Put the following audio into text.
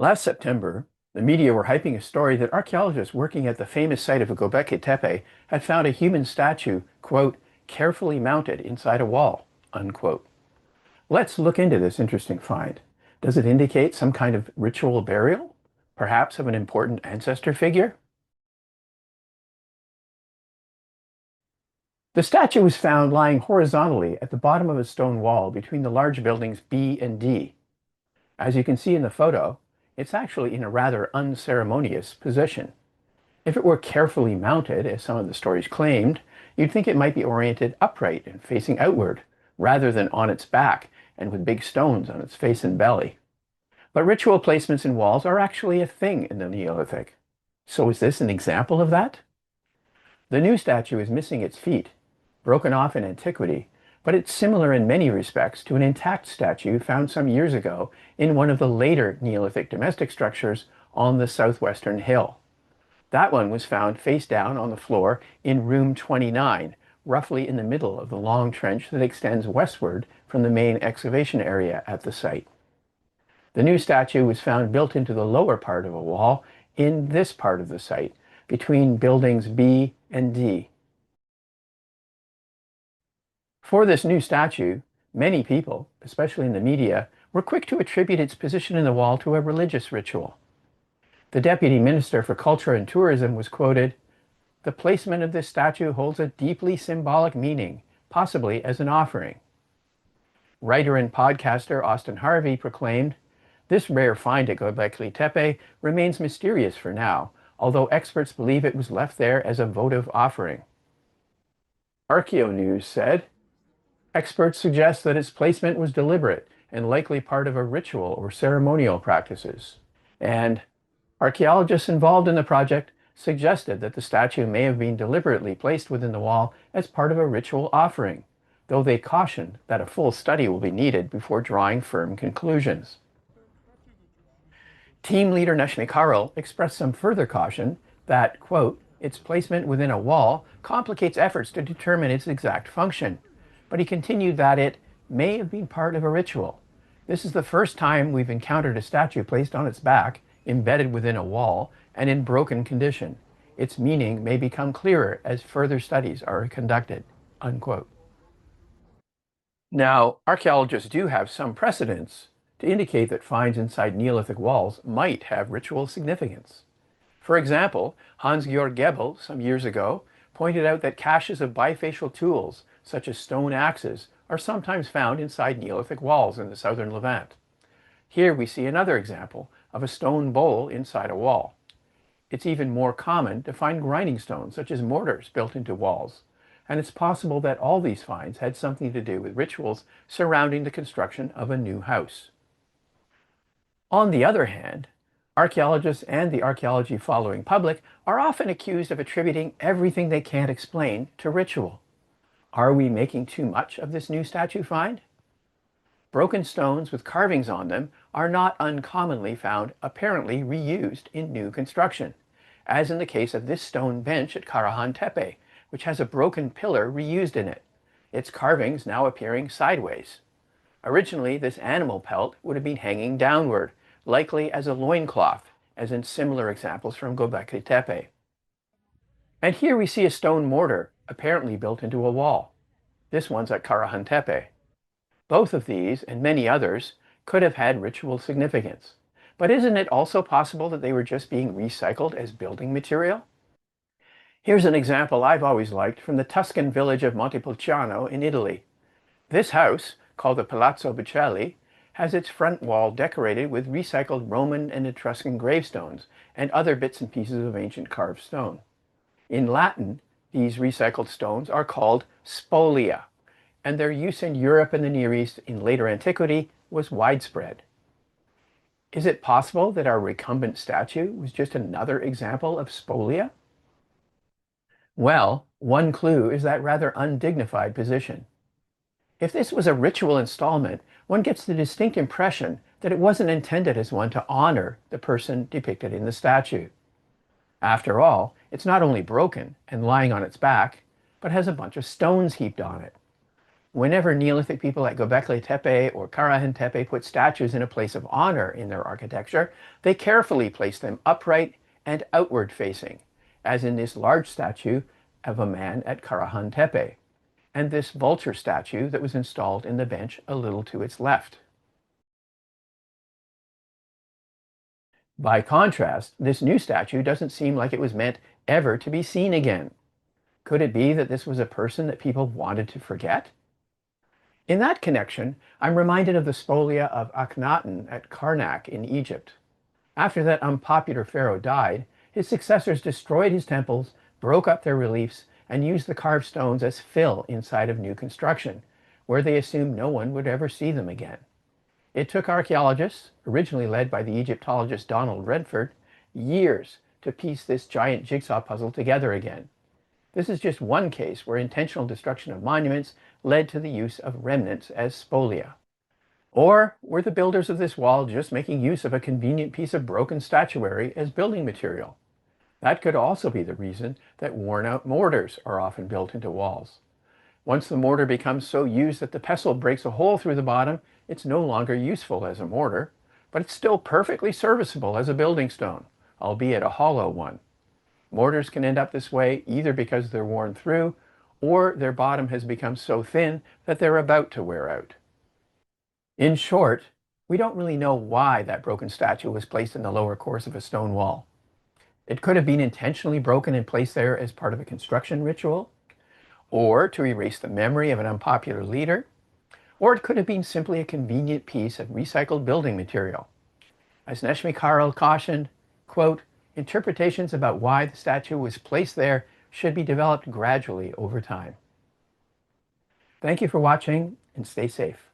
Last September, the media were hyping a story that archaeologists working at the famous site of Göbekli Tepe had found a human statue, quote, carefully mounted inside a wall, unquote. Let's look into this interesting find. Does it indicate some kind of ritual burial? Perhaps of an important ancestor figure? The statue was found lying horizontally at the bottom of a stone wall between the large buildings B and D. As you can see in the photo, it's actually in a rather unceremonious position. If it were carefully mounted, as some of the stories claimed, you'd think it might be oriented upright and facing outward, rather than on its back and with big stones on its face and belly. But ritual placements in walls are actually a thing in the Neolithic. So is this an example of that? The new statue is missing its feet, broken off in antiquity, but it's similar in many respects to an intact statue found some years ago in one of the later Neolithic domestic structures on the southwestern hill. That one was found face down on the floor in room 29, roughly in the middle of the long trench that extends westward from the main excavation area at the site. The new statue was found built into the lower part of a wall in this part of the site, between buildings B and D. For this new statue, many people, especially in the media, were quick to attribute its position in the wall to a religious ritual. The Deputy Minister for Culture and Tourism was quoted, "The placement of this statue holds a deeply symbolic meaning, possibly as an offering." Writer and podcaster Austin Harvey proclaimed, "This rare find at Göbekli Tepe remains mysterious for now, although experts believe it was left there as a votive offering." ArchaeoNews said, "Experts suggest that its placement was deliberate and likely part of a ritual or ceremonial practices." And archaeologists involved in the project suggested that the statue may have been deliberately placed within the wall as part of a ritual offering, though they cautioned that a full study will be needed before drawing firm conclusions. Team leader Neshmi Karel expressed some further caution that, quote, its placement within a wall complicates efforts to determine its exact function, but he continued that it may have been part of a ritual. This is the first time we've encountered a statue placed on its back, embedded within a wall, and in broken condition. Its meaning may become clearer as further studies are conducted, unquote. Now, archaeologists do have some precedents to indicate that finds inside Neolithic walls might have ritual significance. For example, Hans-Georg Gebel, some years ago, pointed out that caches of bifacial tools, such as stone axes, are sometimes found inside Neolithic walls in the southern Levant. Here we see another example of a stone bowl inside a wall. It's even more common to find grinding stones, such as mortars, built into walls, and it's possible that all these finds had something to do with rituals surrounding the construction of a new house. On the other hand, archaeologists and the archaeology-following public are often accused of attributing everything they can't explain to ritual. Are we making too much of this new statue find? Broken stones with carvings on them are not uncommonly found apparently reused in new construction, as in the case of this stone bench at Karahan Tepe, which has a broken pillar reused in it, its carvings now appearing sideways. Originally, this animal pelt would have been hanging downward, likely as a loincloth, as in similar examples from Göbekli Tepe. And here we see a stone mortar, apparently built into a wall. This one's at Karahan Tepe. Both of these, and many others, could have had ritual significance. But isn't it also possible that they were just being recycled as building material? Here's an example I've always liked from the Tuscan village of Montepulciano in Italy. This house, called the Palazzo Bichelli, has its front wall decorated with recycled Roman and Etruscan gravestones and other bits and pieces of ancient carved stone. In Latin, these recycled stones are called spolia, and their use in Europe and the Near East in later antiquity was widespread. Is it possible that our recumbent statue was just another example of spolia? Well, one clue is that rather undignified position. If this was a ritual installment, one gets the distinct impression that it wasn't intended as one to honor the person depicted in the statue. After all, it's not only broken and lying on its back, but has a bunch of stones heaped on it. Whenever Neolithic people at Göbekli Tepe or Karahan Tepe put statues in a place of honor in their architecture, they carefully placed them upright and outward facing, as in this large statue of a man at Karahan Tepe, and this vulture statue that was installed in the bench a little to its left. By contrast, this new statue doesn't seem like it was meant ever to be seen again. Could it be that this was a person that people wanted to forget? In that connection, I'm reminded of the Spolia of Akhenaton at Karnak in Egypt. After that unpopular pharaoh died, his successors destroyed his temples, broke up their reliefs, and used the carved stones as fill inside of new construction, where they assumed no one would ever see them again. It took archaeologists, originally led by the Egyptologist Donald Redford, years to piece this giant jigsaw puzzle together again. This is just one case where intentional destruction of monuments led to the use of remnants as spolia. Or were the builders of this wall just making use of a convenient piece of broken statuary as building material? That could also be the reason that worn-out mortars are often built into walls. Once the mortar becomes so used that the pestle breaks a hole through the bottom, it's no longer useful as a mortar, but it's still perfectly serviceable as a building stone, albeit a hollow one. Mortars can end up this way either because they're worn through or their bottom has become so thin that they're about to wear out. In short, we don't really know why that broken statue was placed in the lower course of a stone wall. It could have been intentionally broken and placed there as part of a construction ritual, or to erase the memory of an unpopular leader, or it could have been simply a convenient piece of recycled building material. As Neshmi Karel cautioned, quote, interpretations about why the statue was placed there should be developed gradually over time. Thank you for watching and stay safe.